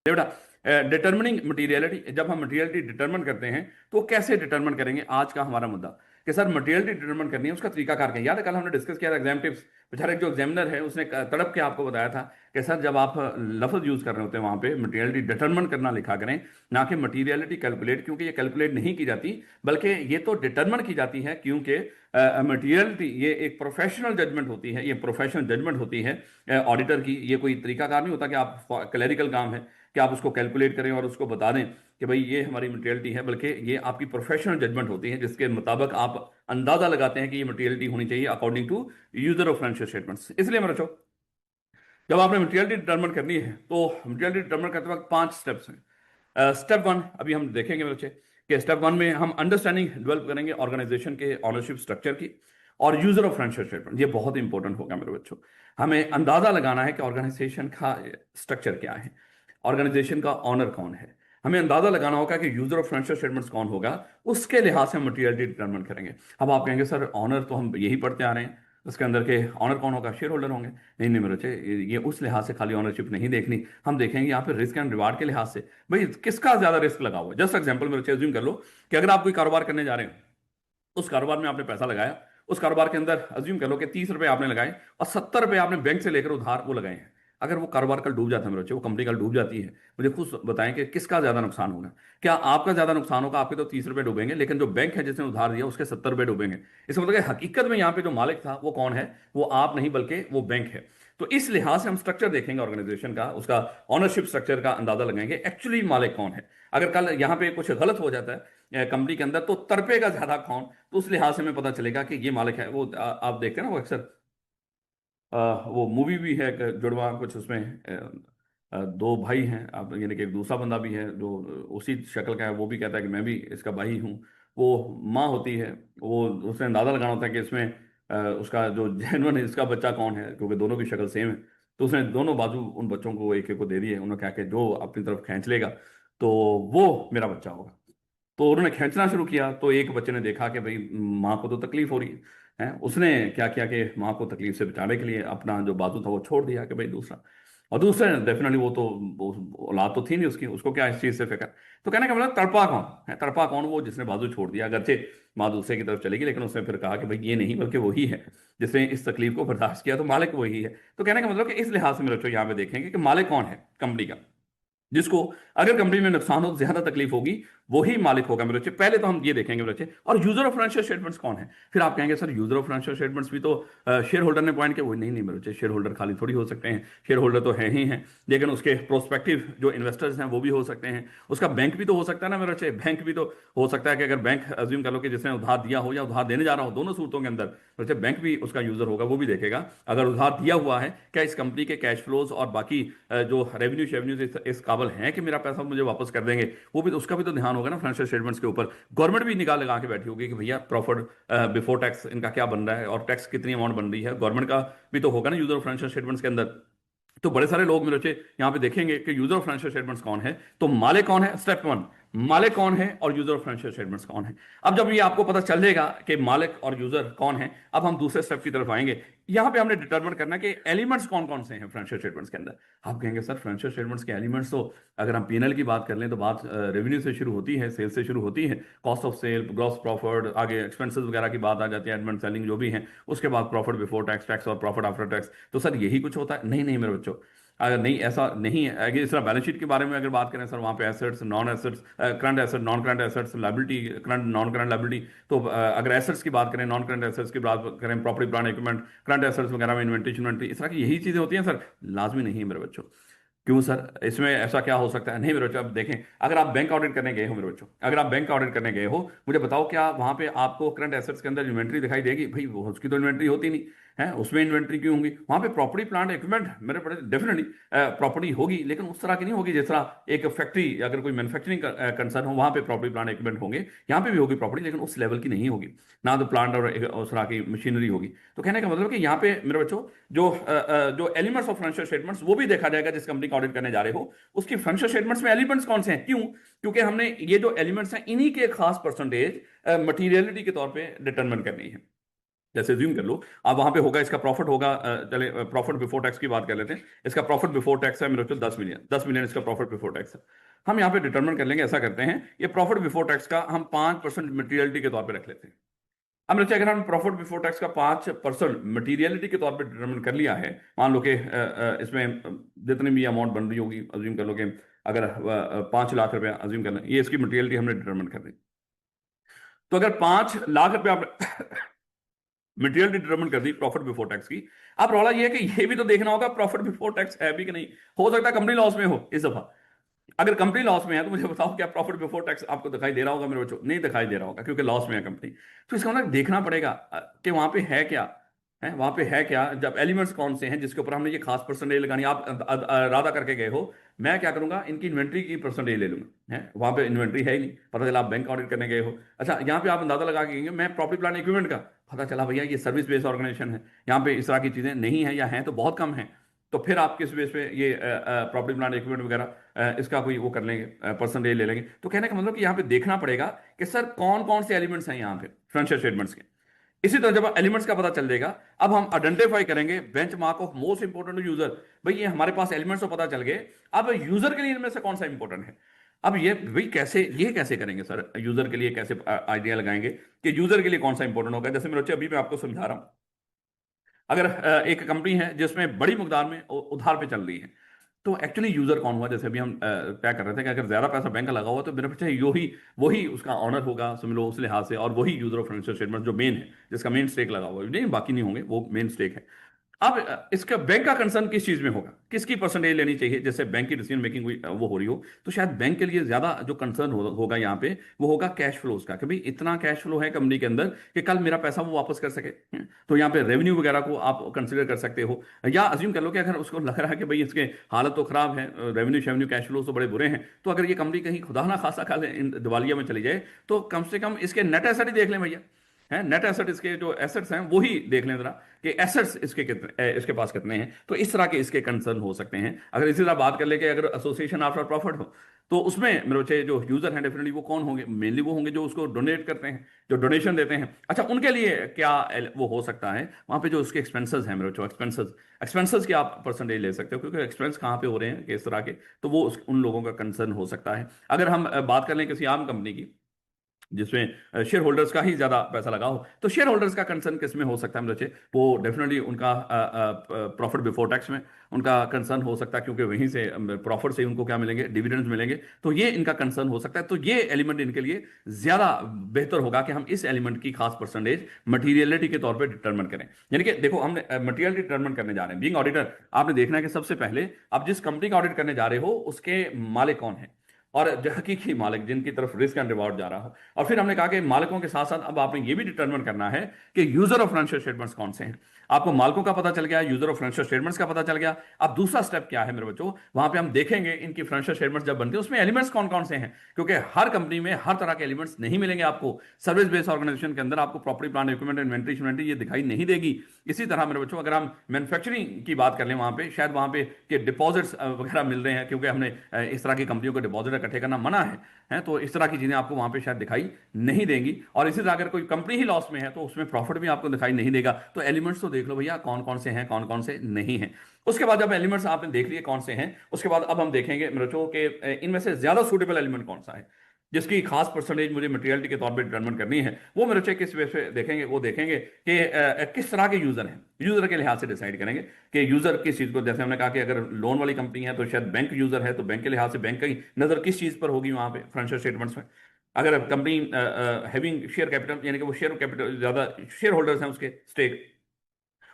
बेटा, determining materiality, जब हम मटीरियलिटी डिटर्मिन करते हैं तो कैसे डिटर्मिन करेंगे? आज का हमारा मुद्दा कि सर मटीरियलिटी डिटर्मिन करनी है, उसका तरीकाकार क्या है? याद है कल हमने डिस्कस किया था एग्जाम टिप्स। बेचारा एक जो एग्जामिनर है उसने तड़प के आपको बताया था कि सर जब आप लफ्ज यूज कर रहे होते हैं वहां पे मटीरियलिटी डिटर्मिन करना लिखा करें, ना कि मटीरियलिटी कैलकुलेट, क्योंकि ये कैलकुलेट नहीं की जाती बल्कि ये तो डिटर्मिन की जाती है, क्योंकि मटीरियलिटी ये एक प्रोफेशनल जजमेंट होती है, ये प्रोफेशनल जजमेंट होती है ऑडिटर की। ये कोई तरीकाकार नहीं होता कि आप क्लैरिकल काम है कि आप उसको कैलकुलेट करें और उसको बता दें कि भाई ये हमारी मटेरियलिटी है, बल्कि ये आपकी प्रोफेशनल जजमेंट होती है जिसके मुताबिक आप अंदाजा लगाते हैं कि ये मटेरियलिटी होनी चाहिए according to user of financial statements. इसलिए मेरे बच्चों, जब आपने मटेरियलिटी डिटर्मिन करनी है तो मटेरियलिटी डिटर्मिन करते वक्त 5 स्टेप्स हैं। स्टेप वन अभी हम देखेंगे मेरे बच्चे कि स्टेप वन में हम अंडरस्टैंडिंग डेवलप करेंगे ऑर्गेनाइजेशन के ऑनरशिप स्ट्रक्चर की और यूजर ऑफ फाइनेंशियल स्टेटमेंट। ये बहुत इंपॉर्टेंट होगा मेरे बच्चों। हमें अंदाजा लगाना है कि ऑर्गेनाइजेशन का स्ट्रक्चर क्या है, ऑर्गेनाइजेशन का ऑनर कौन है। हमें अंदाजा लगाना होगा कि यूजर ऑफ फाइनेंशियल स्टेटमेंट्स कौन होगा, उसके लिहाज से हम मटीरियलिटी डिटरमिन करेंगे। अब आप कहेंगे सर ऑनर तो हम यही पढ़ते आ रहे हैं, उसके अंदर के ऑनर कौन होगा? शेयर होल्डर होंगे। नहीं नहीं मेरे बच्चे, ये उस लिहाज से खाली ऑनरशिप नहीं देखनी, हम देखेंगे यहाँ पे रिस्क एंड रिवार्ड के लिहाज से भाई किसका ज्यादा रिस्क लगा हुआ है। जस्ट एग्जांपल मेरे बच्चे अज्यूम कर लो कि अगर आप कोई कारोबार करने जा रहे हैं, उस कारोबार में आपने पैसा लगाया, उस कारोबार के अंदर अज्यूम कर लो कि 30 रुपए आपने लगाए और 70 रुपए आपने बैंक से लेकर उधार वो लगाए हैं। अगर वो कारोबार कल डूब जाता है मेरे बच्चे, वो कंपनी कल डूब जाती है, मुझे खुद बताएं कि किसका ज्यादा नुकसान होगा? क्या आपका ज्यादा नुकसान होगा? आपके तो 30 रुपए डूबेंगे, लेकिन जो बैंक है जिसने उधार दिया उसके 70 रुपए डूबेंगे। इसका मतलब कि हकीकत में यहाँ पे जो मालिक था वो कौन है? वो आप नहीं बल्कि वो बैंक है। तो इस लिहाज से हम स्ट्रक्चर देखेंगे ऑर्गेनाइजेशन का, उसका ऑनरशिप स्ट्रक्चर का अंदाजा लगाएंगे एक्चुअली मालिक कौन है। अगर कल यहाँ पे कुछ गलत हो जाता है कंपनी के अंदर तो तरपेगा ज्यादा कौन? तो उस लिहाज से हमें पता चलेगा कि ये मालिक है वो। आप देखते हैं ना वो अक्सर वो मूवी भी है एक जुड़वा कुछ उसमें, दो भाई हैं आप, यानी कि एक दूसरा बंदा भी है जो उसी शक्ल का है, वो भी कहता है कि मैं भी इसका भाई हूँ। वो माँ होती है, वो उसने अंदाजा लगाना होता है कि इसमें उसका जो जेनवन है इसका बच्चा कौन है, क्योंकि दोनों की शक्ल सेम है। तो उसने दोनों बाजू उन बच्चों को एक एक को दे दिए, उन्होंने कहा कि जो अपनी तरफ खींच लेगा तो वो मेरा बच्चा होगा। तो उन्होंने खींचना शुरू किया तो एक बच्चे ने देखा कि भाई माँ को तो तकलीफ हो रही है, उसने क्या किया कि माँ को तकलीफ से बचाने के लिए अपना जो बाजू था वो छोड़ दिया कि भाई दूसरा। और दूसरे ने डेफिनेटली वो तो औलाद तो थी नहीं उसकी, उसको क्या इस चीज से फिक्र। तो कहने का मतलब तड़पा कौन है? तड़पा कौन? वो जिसने बाजू छोड़ दिया, अगरचे माँ दूसरे की तरफ चलेगी, लेकिन उसने फिर कहा कि भाई ये नहीं बल्कि वही है जिसने इस तकलीफ को बर्दाश्त किया, तो मालिक वही है। तो कहने का मतलब कि इस लिहाज से मेरे बच्चों यहाँ पे देखेंगे कि मालिक कौन है कंपनी का, जिसको अगर कंपनी में नुकसान हो तो ज्यादा तकलीफ होगी, वही मालिक होगा मेरे बच्चे। पहले तो हम ये देखेंगे मेरे बच्चे। और यूजर ऑफ फाइनेंशियल स्टेटमेंट्स कौन है? फिर आप कहेंगे sir user of financial statements भी तो शेयर होल्डर ने पॉइंट किया। वो नहीं नहीं मेरे बच्चे, शेयर होल्डर खाली थोड़ी हो सकते हैं, शेयर होल्डर तो है ही हैं, लेकिन उसके प्रोस्पेक्टिव जो इन्वेस्टर्स हैं वो भी हो सकते हैं। उसका बैंक भी तो हो सकता है ना मेरे बच्चे, बैंक भी तो हो सकता है कि अगर बैंक अज्यूम कर लो कि जिसने उधार दिया हो या उधार देने जा रहा हो, दोनों सूरतों के अंदर बच्चे बैंक भी उसका यूजर होगा, वो भी देखेगा अगर उधार दिया हुआ है क्या इस कंपनी के कैश फ्लोज और बाकी जो रेवेन्यू शेवेन्यूज इस काबल हैं कि मेरा पैसा मुझे वापस कर देंगे। वो भी तो, उसका भी तो ध्यान होगा ना फाइनेंशियल स्टेटमेंट्स के ऊपर। गवर्नमेंट भी निगाह लगा के बैठी होगी कि भैया प्रॉफिट बिफोर टैक्स इनका क्या बन रहा है और टैक्स कितनी अमाउंट बन रही है, गवर्नमेंट का भी तो होगा ना यूजर फाइनेंशियल स्टेटमेंट्स के अंदर। तो बड़े सारे लोग मेरे बच्चे यहाँ पे देखेंगे कि यूजर ऑफ फाइनेंशियल स्टेटमेंट्स कौन है। तो मालिक कौन है? स्टेप वन, मालिक कौन है और यूजर ऑफ फाइनेंशियल स्टेटमेंट्स कौन है। अब जब ये आपको पता चल जाएगा कि मालिक और यूजर कौन है, अब हम दूसरे स्टेप की तरफ आएंगे। यहाँ पे हमने डिटरमिन करना कि एलिमेंट्स कौन कौन से हैं फाइनेंशियल स्टेटमेंट्स के अंदर। आप कहेंगे सर फाइनेंशियल स्टेटमेंट्स के एलिमेंट्स तो अगर हम पीएनएल की बात कर लें तो बात रेवेन्यू से शुरू होती है, सेल से शुरू होती है, cost of sale, gross profit, आगे एक्सपेंसेस वगैरह की बात आ जाती है, एडमिन सेलिंग जो भी है, उसके बाद प्रॉफिट बिफोर टैक्स, टैक्स और प्रॉफिट आफ्टर टैक्स। तो सर यही कुछ होता है? नहीं नहीं मेरे बच्चों, अगर नहीं ऐसा नहीं है। अगर इस तरह बैलेंस शीट के बारे में अगर बात करें सर, वहाँ पे assets, non assets, current asset, non current assets, liability, current non current liability. तो अगर एसेट्स की बात करें, नॉन करंट एसेट्स की बात करें, property plant equipment, current assets वगैरह में इन्वेंट्री इस तरह की यही चीजें होती हैं सर। लाजमी नहीं है मेरे बच्चों। क्यों सर, इसमें ऐसा क्या हो सकता है? नहीं मेरे बच्चों, अब देखें, अगर आप बैंक ऑडिट करने गए हो मेरे बच्चों, अगर आप बैंक ऑडिट करने गए हो, मुझे बताओ क्या वहां पे आपको करंट एसेट्स के अंदर इन्वेंट्री दिखाई देगी? भाई उसकी तो इन्वेंट्री होती नहीं है, उसमें इन्वेंट्री क्यों होंगी? वहां पे प्रॉपर्टी प्लांट इक्विपमेंट मेरे बड़े डेफिनेटली प्रॉपर्टी होगी, लेकिन उस तरह की नहीं होगी जिस तरह एक फैक्ट्री, अगर कोई मैन्युफैक्चरिंग कंसर्न हो वहां पे प्रॉपर्टी प्लांट इक्विपमेंट होंगे। यहाँ पे भी होगी प्रॉपर्टी, लेकिन उस लेवल की नहीं होगी, ना तो प्लांट और उस तरह की मशीनरी होगी। तो कहने का मतलब कि यहाँ पे मेरे बच्चों जो एलिमेंट्स ऑफ फाइनेंशियल स्टेटमेंट्स वो भी देखा जाएगा जिस कंपनी का ऑडिट करने जा रहे हो, उसकी फाइनेंशियल स्टेटमेंट्स में एलिमेंट्स कौन से हैं। क्यों? क्योंकि हमने ये जो एलिमेंट्स हैं इन्हीं के खास परसेंटेज मटीरियलिटी के तौर पे डिटरमिन करनी है। जैसे ज्यूम कर लो, अब वहां पे होगा, इसका प्रॉफिट होगा, चले प्रॉफिट बिफोर टैक्स की बात कर लेते हैं। इसका प्रॉफिट बिफोर टैक्स है मेरे को 10 मिलियन, 10 मिलियन इसका प्रॉफिट बिफोर टैक्स है। हम यहाँ पे डिटरमिन कर लेंगे, ऐसा करते हैं, ये प्रॉफिट बिफोर टैक्स का हम 5% मटीरियलिटी के तौर पे रख लेते हैं। अब मेरे अगर हम प्रॉफिट बिफोर टैक्स का 5% मटीरियलिटी के तौर पे डिटरमिन कर लिया है, मान लो कि इसमें जितनी भी अमाउंट बन रही होगी, अज्यूम कर लो कि अगर 5 लाख रुपया अज्यूम कर लें, ये इसकी मटीरियलिटी हमने डिटरमिन कर दी। तो अगर 5 लाख रुपया आपने मटेरियल डिटरमिन कर दी प्रॉफिट बिफोर टैक्स की, अब रौला ये है कि ये भी तो देखना होगा प्रॉफिट बिफोर टैक्स है भी कि नहीं। हो सकता है कंपनी लॉस में हो इस दफा। अगर कंपनी लॉस में है तो मुझे बताओ क्या प्रॉफिट बिफोर टैक्स आपको दिखाई दे रहा होगा मेरे बच्चों? नहीं दिखाई दे रहा होगा, क्योंकि लॉस में है कंपनी। तो इसका मतलब देखना पड़ेगा कि वहां पे है क्या, है वहां पे है क्या, जब एलिमेंट्स कौन से हैं जिसके ऊपर हमने ये खास परसेंटेज लगानी। आप इरादा करके गए हो, मैं क्या करूंगा, इनकी इन्वेंट्री की परसेंटेज ले लूंगा, है वहां पे इन्वेंट्री है ही नहीं, पता चला आप बैंक ऑडिट करने गए हो। अच्छा, यहाँ पे आप अंदाजा लगा के गएंगे मैं प्रॉपर्टी प्लांट इक्विपमेंट का, पता चला भैया ये सर्विस बेस्ड ऑर्गेनाइजेशन है, यहाँ पे इस तरह की चीजें नहीं है, या हैं तो बहुत कम है। तो फिर आप किस बेस पे ये प्रॉपर्टी प्लांट इक्विपमेंट वगैरह इसका कोई वो कर लेंगे, परसेंटेज ले लेंगे। तो कहने का मतलब कि यहाँ पे देखना पड़ेगा कि सर कौन कौन से एलिमेंट्स हैं यहाँ पे फाइनेंशियल स्टेटमेंट्स के। इसी तरह जब एलिमेंट्स का पता चल जाएगा, अब हम आइडेंटिफाई करेंगे benchmark of most important to user. भाई ये हमारे पास एलिमेंट्स तो पता चल गए, अब यूजर के लिए इनमें से कौन सा इंपॉर्टेंट है। अब ये भाई कैसे, ये कैसे करेंगे सर, यूजर के लिए कैसे आइडिया लगाएंगे कि यूजर के लिए कौन सा इंपॉर्टेंट होगा। जैसे मेरे बच्चे अभी मैं आपको समझा रहा हूं, अगर एक कंपनी है जिसमें बड़ी मकदार में उधार पे चल रही है, तो एक्चुअली यूजर कौन हुआ, जैसे अभी हम तय कर रहे थे कि अगर ज्यादा पैसा बैंक का लगा हुआ तो मेरे बच्चे वही वही उसका ऑनर होगा, समझ लो उस लिहाज से, और वही यूजर ऑफ फाइनेंशियल स्टेटमेंट जो मेन है, जिसका मेन स्टेक लगा हुआ है, नहीं बाकी नहीं होंगे, वो मेन स्टेक है। अब इसका बैंक का कंसर्न किस चीज में होगा, किसकी परसेंटेज लेनी चाहिए, जैसे बैंक की डिसीजन मेकिंग हुई वो हो रही हो, तो शायद बैंक के लिए ज्यादा जो कंसर्न होगा यहाँ पे, वो होगा कैश फ्लोज का, कि भाई इतना कैश फ्लो है कंपनी के अंदर कि कल मेरा पैसा वो वापस कर सके। तो यहाँ पे रेवेन्यू वगैरह को आप कंसिडर कर सकते हो, या अज्यूम कर लो कि अगर उसको लग रहा है कि भाई इसके हालत तो खराब है, रेवेन्यू शेवेन्यू कैश फ्लो तो बड़े बुरे हैं, तो अगर ये कंपनी कहीं खुदा ना खासा खा दिवालिया में चली जाए, तो कम से कम इसके नेट एसेट ही देख लें भैया, है नेट एसेट, इसके जो एसेट्स हैं वो ही देख लें जरा कि एसेट्स इसके कितने, इसके पास कितने हैं। तो इस तरह के इसके कंसर्न हो सकते हैं। अगर इसी तरह बात कर ले कि अगर एसोसिएशन आफ्टर प्रॉफिट हो, तो उसमें मेरे बच्चे जो यूजर हैं डेफिनेटली वो कौन होंगे, मेनली वो होंगे जो उसको डोनेट करते हैं, जो डोनेशन देते हैं। अच्छा, उनके लिए क्या वो हो सकता है, वहां पे जो उसके एक्सपेंसेस हैं मेरे बच्चों, एक्सपेंसेस, एक्सपेंसेस की आप परसेंटेज ले सकते हो, क्योंकि एक्सपेंस कहाँ पे हो रहे हैं किस तरह के, तो वो उन लोगों का कंसर्न हो सकता है। अगर हम बात कर लें किसी आम कंपनी की जिसमें शेयर होल्डर्स का ही ज्यादा पैसा लगा हो, तो शेयर होल्डर्स का कंसर्न किस में हो सकता है बच्चे, वो डेफिनेटली उनका प्रॉफिट बिफोर टैक्स में उनका कंसर्न हो सकता है, क्योंकि वहीं से प्रॉफिट से उनको क्या मिलेंगे, डिविडेंड्स मिलेंगे। तो ये इनका कंसर्न हो सकता है। तो ये एलिमेंट इनके लिए ज्यादा बेहतर होगा कि हम इस एलिमेंट की खास परसेंटेज मटीरियलिटी के तौर पर डिटरमिन करें। यानी कि देखो हमने मटीरियलिटी डिटरमिन करने जा रहे हैं, बीइंग ऑडिटर आपने देखना है कि सबसे पहले आप जिस कंपनी का ऑडिट करने जा रहे हो उसके मालिक कौन है, और जो हकीकी मालिक जिनकी तरफ रिस्क एंड रिवॉर्ड जा रहा हो। और फिर हमने कहा कि मालिकों के साथ साथ अब आपने ये भी डिटरमिन करना है कि यूजर ऑफ फाइनेंशियल स्टेटमेंट्स कौन से हैं। आपको मालिकों का पता चल गया, यूजर ऑफ फाइनेंशियल स्टेटमेंट्स का पता चल गया। अब दूसरा स्टेप क्या है मेरे बच्चों, वहां पे हम देखेंगे इनकी फाइनेंशियल स्टेटमेंट्स जब बनती है उसमें एलिमेंट्स कौन कौन से हैं, क्योंकि हर कंपनी में हर तरह के एलिमेंट्स नहीं मिलेंगे आपको। सर्विस बेस्ड ऑर्गेनाइजेशन के अंदर आपको प्रॉपर्टी प्लांट इक्विपमेंट इन्वेंट्री ये दिखाई नहीं देगी। इसी तरह मेरे बच्चों अगर हम मैन्युफैक्चरिंग की बात कर लें, वहां पे शायद वहां पे के डिपॉजिट्स वगैरह मिल रहे हैं, क्योंकि हमने इस तरह की कंपनियों को डिपॉजिट इकट्ठे करना मना है, तो इस तरह की चीजें आपको वहां पे शायद दिखाई नहीं देंगी। और इसी तरह अगर कोई कंपनी ही लॉस में है तो उसमें प्रॉफिट भी आपको दिखाई नहीं देगा। तो एलिमेंट्स तो देख लो भैया कौन कौन से हैं, कौन कौन से नहीं हैं। उसके बाद जब एलिमेंट्स आपने देख लिए कौन से हैं, उसके बाद अब हम देखेंगे मेरे बच्चों के इनमें से ज्यादा सूटेबल एलिमेंट कौन सा है, जिसकी खास परसेंटेज मुझे मटेरियलिटी के तौर पे डिटरमिन करनी है। वो मेरे बच्चे किस वे से देखेंगे, वो देखेंगे कि किस तरह के यूजर हैं, यूजर के लिहाज से डिसाइड करेंगे कि यूजर किस चीज को, जैसे हमने कहा कि अगर लोन वाली कंपनी है तो शायद बैंक यूजर है, तो बैंक के लिहाज से बैंक की नजर किस चीज पर होगी वहां पे फाइनेंशियल स्टेटमेंट्स में। अगर कंपनी हैविंग शेयर कैपिटल, यानी कि वो शेयर कैपिटल ज्यादा शेयर होल्डर्स हैं उसके स्टेक,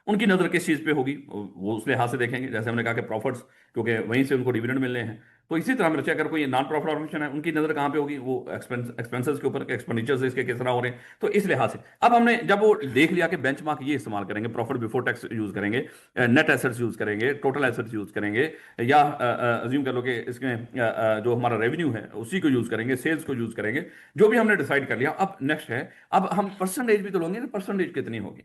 उनकी नजर किस चीज पे होगी वो उस लिहाज से देखेंगे। जैसे हमने कहा कि प्रॉफिट्स, क्योंकि वहीं से उनको डिविडेंड मिलने हैं। तो इसी तरह मेरे अगर कोई नॉन प्रॉफिट ऑर्गेनाइजेशन है उनकी नजर कहाँ पे होगी, वो एक्सपेंसेस के ऊपर, एक्सपेंडिचर्स इसके किस तरह हो रहे हैं। तो इस लिहाज से अब हमने जब वो देख लिया कि बेंचमार्क ये इस्तेमाल करेंगे, प्रॉफिट बिफोर टैक्स यूज करेंगे, नेट एसेट्स यूज करेंगे, टोटल एसेट्स यूज करेंगे, या अज्यूम कर लो कि इसमें जो हमारा रेवेन्यू है उसी को यूज करेंगे, सेल्स को यूज करेंगे, जो भी हमने डिसाइड कर लिया। अब नेक्स्ट है, अब हम परसेंटेज भी तो लोगे ना, परसेंटेज कितनी होगी।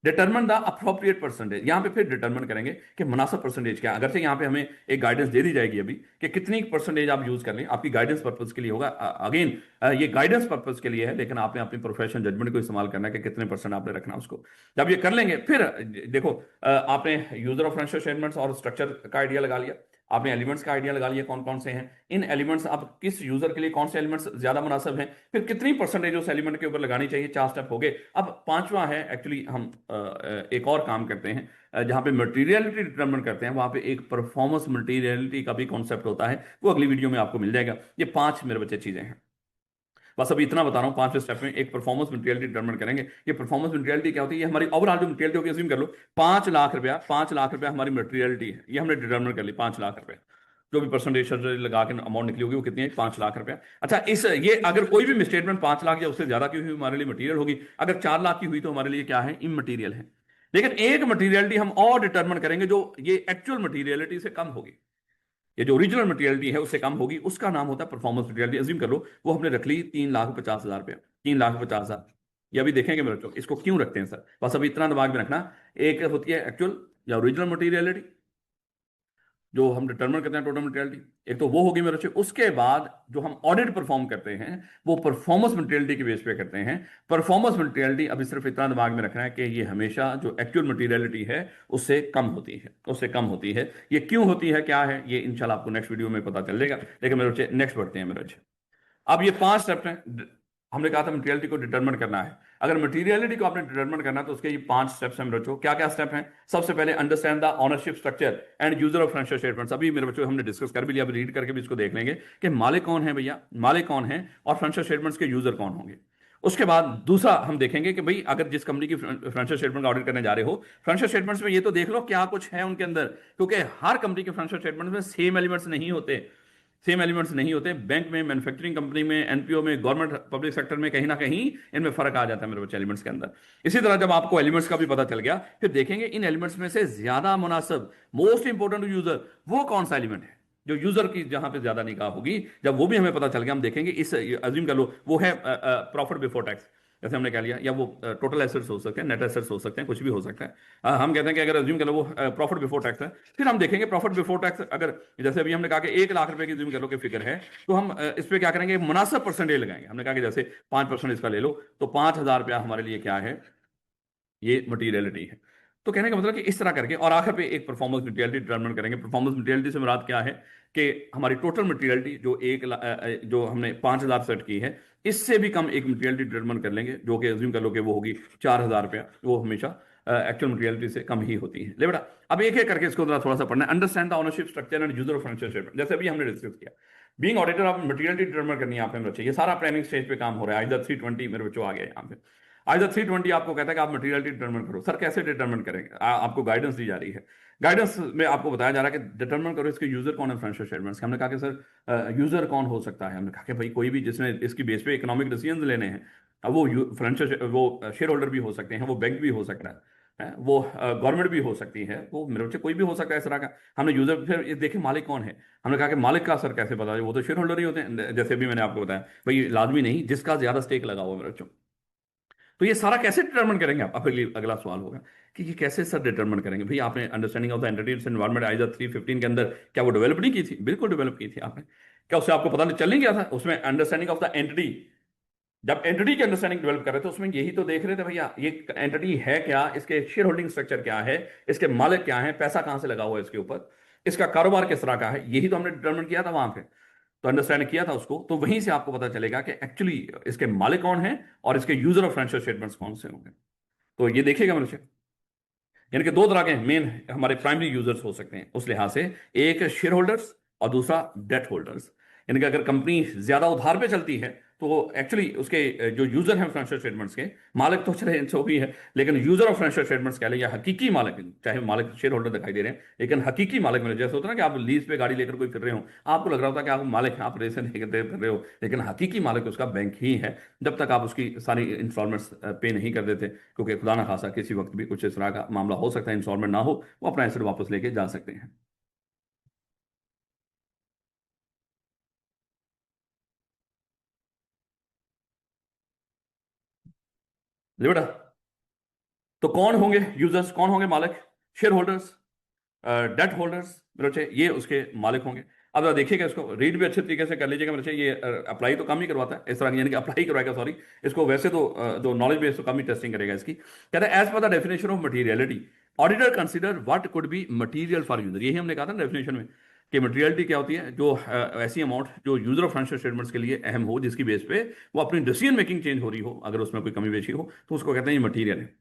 डिटरमिन द अप्रोप्रिएट परसेंटेज, यहाँ पे फिर डिटरमिन करेंगे कि मुनासिब परसेंटेज क्या है। अगर से यहाँ पे हमें एक गाइडेंस दे दी जाएगी अभी कि कितनी परसेंटेज आप यूज कर लें, आपकी गाइडेंस पर्पज के लिए होगा। अगेन ये गाइडेंस पर्पज के लिए है, लेकिन आपने अपनी प्रोफेशनल जजमेंट को इस्तेमाल करना है कि कितने परसेंट आपने रखना है उसको। जब ये कर लेंगे फिर देखो, आपने यूजर ऑफ फाइनेंशियल स्टेटमेंट्स और स्ट्रक्चर का आइडिया लगा लिया, आपने एलिमेंट्स का आइडिया लगा लिया कौन कौन से हैं, इन एलिमेंट्स अब किस यूजर के लिए कौन से एलिमेंट्स ज्यादा मुनासिब हैं, फिर कितनी परसेंटेज उस एलिमेंट के ऊपर लगानी चाहिए। 4 स्टेप हो गए। अब पांचवा है, एक्चुअली हम एक और काम करते हैं जहां पे मटेरियलिटी डिटरमिन करते हैं, वहां पे एक परफॉर्मेंस मटेरियलिटी का भी कॉन्सेप्ट होता है, वो अगली वीडियो में आपको मिल जाएगा। ये 5 मेरे बच्चे चीजें हैं, बस अभी इतना बता रहा हूँ। 5वें स्टेप में एक परफॉर्मेंस मटेरियलिटी डिटरमिन करेंगे। ये परफॉर्मेंस मटेरियलिटी क्या होती है, ये हमारी ओवरऑल जो मटेरियलिटी होगी, अज्यूम कर लो 5 लाख रुपया, 5 लाख रुपया हमारी मटेरियलिटी है, ये हमने डिटरमिन कर ली 5 लाख रुपया। जो भी परसेंटेज लगा के अमाउंट निकली होगी वो कितनी है, 5 लाख रुपया। अच्छा, इस ये अगर कोई भी स्टेटमेंट 5 लाख या उससे ज्यादा की हुई हमारे लिए मटीरियल होगी, अगर 4 लाख की हुई तो हमारे लिए क्या है, इमटीरियल है। लेकिन एक मटीरियलिटी हम और डिटरमिन करेंगे जो ये एक्चुअल मटीरियलिटी से कम होगी, ये जो ओरिजिनल मटेरियलिटी है उससे कम होगी, उसका नाम होता है परफॉर्मेंस मटेरियलिटी। अज्यूम कर लो वो हमने रख ली 3,50,000 रुपया, 3,50,000। ये अभी देखेंगे मेरे बच्चों इसको क्यों रखते हैं सर, बस अभी इतना दिमाग में रखना। एक होती है एक्चुअल या ओरिजिनल मटेरियलिटी जो हम डिटरमिन करते हैं टोटल मटेरियलिटी, एक तो वो होगी मेरे बच्चे। उसके बाद जो हम ऑडिट परफॉर्म करते हैं वो परफॉर्मेंस मटेरियलिटी के बेस पे करते हैं। परफॉर्मेंस मटेरियलिटी अभी सिर्फ इतना दिमाग में रखना है कि ये हमेशा जो एक्चुअल मटेरियलिटी है उससे कम होती है, उससे कम होती है। ये क्यों होती है, क्या है, ये इंशाल्लाह आपको नेक्स्ट वीडियो में पता चलेगा। लेकिन मेरे बच्चे नेक्स्ट बढ़ते हैं मेरे बच्चे। अब ये 5 स्टेप हैं। हमने कहा था मटेरियलिटी को डिटरमिन करना है। अगर मटेरियलिटी को आपने डिटरमिन करना है तो उसके ये 5 स्टेप्स हैं मेरे बच्चों। क्या क्या स्टेप हैं? सबसे पहले understand the ownership structure and user of financial statements. अभी मेरे बच्चों हमने डिस्कस कर भी लिया, अभी रीड करके भी इसको देख लेंगे कि मालिक कौन है भैया, मालिक कौन है, और फाइनेंशियल स्टेटमेंट्स के यूजर कौन होंगे। उसके बाद दूसरा हम देखेंगे कि भाई अगर जिस कंपनी की फाइनेंशियल स्टेटमेंट का ऑडिट करने जा रहे हो, फाइनेंशियल स्टेटमेंट्स में ये तो देख लो क्या कुछ है उनके अंदर, क्योंकि हर कंपनी के फाइनेंशियल स्टेटमेंट्स में सेम एलिमेंट्स नहीं होते, सेम एलिमेंट्स नहीं होते। बैंक में, मैन्युफैक्चरिंग कंपनी में, एनपीओ में, गवर्नमेंट पब्लिक सेक्टर में कहीं ना कहीं इनमें फर्क आ जाता है मेरे बच्चे एलिमेंट्स के अंदर। इसी तरह जब आपको एलिमेंट्स का भी पता चल गया, फिर देखेंगे इन एलिमेंट्स में से ज्यादा मुनासिब, मोस्ट इंपोर्टेंट टू यूजर, वो कौन सा एलिमेंट है जो यूजर की जहां पे ज्यादा निगाह होगी। जब वो भी हमें पता चल गया, हम देखेंगे इस, अज्यूम कर लो वो है प्रॉफिट बिफोर टैक्स, जैसे हमने कह लिया, या वो टोटल एसेट्स हो सकते हैं, नेट एसेट्स हो सकते हैं, कुछ भी हो सकता है। हम कहते हैं कि अगर अज्यूम कर लो वो प्रॉफिट बिफोर टैक्स है, फिर हम देखेंगे प्रॉफिट बिफोर टैक्स अगर, जैसे अभी हमने कहा कि 1 लाख रुपए की अज्यूम कर लो कि फिगर है, तो हम इस पे क्या करेंगे, मुनासिब परसेंटेज लगाएंगे। हमने कहा कि जैसे 5% इसका ले लो, तो 5,000 रुपया हमारे लिए क्या है, ये मटीरियलिटी है। तो कहने का मतलब कि इस तरह करके, और आखिर पे एक परफॉर्मेंस मटीरियलिटी डिटरमिन करेंगे। परफॉर्मेंस मटीरियलिटी से मुराद क्या है कि हमारी टोटल मटीरियलिटी जो जो हमने 5,000 सेट की है, इससे भी कम एक मटीरियलिटी डिटरमिन कर लेंगे जो कि अज्यूम कर लो कि वो होगी 4,000 रुपया। वो हमेशा एक्चुअल मटीरियलिटी से कम ही होती है। ले बेटा, अब एक एक करके इसको थोड़ा सा पढ़ना है। Understand the ownership structure and user of financial statement, जैसे अभी हमने डिस्कस किया। बीइंग ऑडिटर आप मटीरियलिटी डिटरमिन करनी है आपने मेरे बच्चे, ये सारा प्लानिंग स्टेज पे काम हो रहा है। इधर 320 मेरे बच्चों आ गया यहाँ पे। आज 320 आपको कहता है कि आप मटेरियलिटी डिटरमिन करो। सर कैसे डिटरमिन करेंगे? आपको गाइडेंस दी जा रही है। गाइडेंस में आपको बताया जा रहा है कि डिटरमिन करो इसके यूजर कौन है फाइनेंशियल स्टेटमेंट्स। हमने कहा कि सर यूजर कौन हो सकता है? हमने कहा कि भाई कोई भी जिसने इसकी बेस पे इकोनॉमिक डिसीजन लेने हैं। अब वो फाइनेंशियल, वो शेयर होल्डर भी हो सकते हैं, वो बैंक भी हो सकता है, वो गवर्नमेंट भी हो सकती है, वो मेरे बच्चे कोई भी हो सकता है इस तरह का। हमने यूजर, फिर ये देखे मालिक कौन है। हमने कहा कि मालिक का सर कैसे पता है, वो तो शेयर होल्डर ही होते हैं। जैसे भी मैंने आपको बताया भाई, लाजमी नहीं जिसका ज्यादा स्टेक लगा हुआ है मेरे बच्चों। तो ये सारा कैसे डिटरमिन करेंगे आप? अब अगला सवाल होगा कि ये कैसे सर डिटरमिन करेंगे? भाई आपने understanding of the entities environment आइजर 315 के अंदर क्या वो डेवलप नहीं की थी? बिल्कुल डेवलप की थी आपने। क्या उससे आपको पता चल नहीं गया था उसमें अंडरस्टैंडिंग ऑफ द एंटिटी? जब एंटिटी की अंडरस्टैंडिंग डेवलप कर रहे थे उसमें यही तो देख रहे थे भैया, ये एंटिटी है क्या, इसके शेयर होल्डिंग स्ट्रक्चर क्या है, इसके मालिक क्या है, पैसा कहां से लगा हुआ है इसके ऊपर, इसका कारोबार किस तरह का है, यही तो हमने डिटरमिन किया था वहां पे। तो अंडरस्टैंड किया था उसको, तो वहीं से आपको पता चलेगा कि एक्चुअली इसके मालिक कौन है और इसके यूजर ऑफ फाइनेंशियल स्टेटमेंट्स कौन से होंगे। तो ये देखिएगा मनुष्य, यानी कि 2 तरह के मेन हमारे प्राइमरी यूजर्स हो सकते हैं उस लिहाज से, एक शेयर होल्डर्स और दूसरा डेट होल्डर्स। यानी कि अगर कंपनी ज्यादा उधार पे चलती है तो एक्चुअली उसके जो यूजर हैं फाइनेंशियल स्टेटमेंट्स के, मालिक तो चले जो भी है, लेकिन यूजर ऑफ फाइनेंशियल स्टेटमेंट्स कह लें या हकीकी मालिक, चाहे मालिक शेयर होल्डर दिखाई दे रहे हैं, लेकिन हकीकी मालिक में जैसे होता है ना कि आप लीज पे गाड़ी लेकर कोई फिर रहे हो, आपको लग रहा होता है कि आप मालिक हैं, आप रेसे लेकर फिर रहे हो, लेकिन हकीकी मालिक उसका बैंक ही है। जब तक आप उसकी सारी इंस्टॉलमेंट्स पे नहीं कर देते, क्योंकि खुदा ना खासा किसी वक्त भी कुछ इस तरह का मामला हो सकता है, इंस्टॉलमेंट ना हो, वो अपना एसेट वापस लेके जा सकते हैं। जी बेटा। तो कौन होंगे यूजर्स, कौन होंगे मालिक? शेयर होल्डर्स, डेट होल्डर्स मेरे बच्चे, ये उसके मालिक होंगे। अब जरा देखिएगा, इसको रीड भी अच्छे तरीके से कर लीजिएगा मेरे बच्चे। ये अप्लाई तो कम ही करवाता है इस तरह की, यानी कि अप्लाई करवाएगा, सॉरी। इसको वैसे तो जो नॉलेज बेस तो कम ही टेस्टिंग करेगा इसकी। कहता है as per the definition of materiality auditor consider what could be material for user. यही हमने कहा था ना डेफिनेशन में कि मटीरियलिटी क्या होती है, जो ऐसी अमाउंट जो यूजर ऑफ फाइनेंशियल स्टेटमेंट्स के लिए अहम हो, जिसकी बेस पे वो अपनी डिसीजन मेकिंग चेंज हो रही हो, अगर उसमें कोई कमी बेशी हो, तो उसको कहते हैं ये मटीरियल है।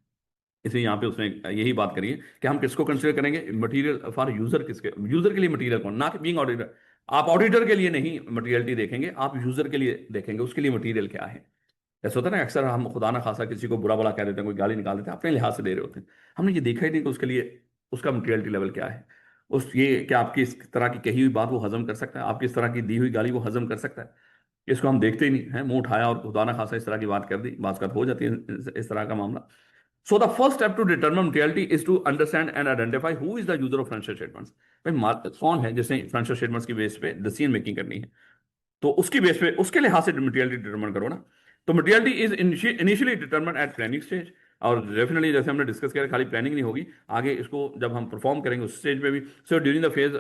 इसलिए यहाँ पे उसने यही बात करी है कि हम किसको कंसिडर करेंगे मटेरियल फॉर यूजर, किसके यूजर के लिए मटेरियल कौन, ना कि बीइंग ऑडिटर। आप ऑडिटर के लिए नहीं मटेरियलिटी देखेंगे, आप यूजर के लिए देखेंगे, उसके लिए मटेरियल क्या है। ऐसा होता है ना, अक्सर हम खुदा ना खासा किसी को बुरा भला कह देते हैं, कोई गाली निकाल देते हैं, अपने लिहाज से दे रहे होते हैं। हमने ये देखा ही नहीं कि उसके लिए उसका मटेरियलिटी लेवल क्या है। उस ये क्या आपकी इस तरह की कही हुई बात वो हजम कर सकता है, आपकी इस तरह की दी हुई गाली वो हजम कर सकता है? इसको हम देखते ही नहीं है, मुंह उठाया और खुदा ना खासा इस तरह की बात कर दी, बात हो जाती है इस तरह का मामला। So the first step to determine materiality is to understand and identify who is the user of financial statements। भाई कौन है जिसने फाइनेंशियल स्टेटमेंट्स की बेस पे डिसीजन मेकिंग करनी है, तो उसकी बेस पे उसके लिहाज से मटेरियलिटी डिटरमाइन करो ना। तो materiality is initially determine at planning stage. और डेफिनेटली जैसे हमने डिस्कस किया, खाली प्लानिंग नहीं होगी, आगे इसको जब हम परफॉर्म करेंगे उस स्टेज पे भी। So during the phase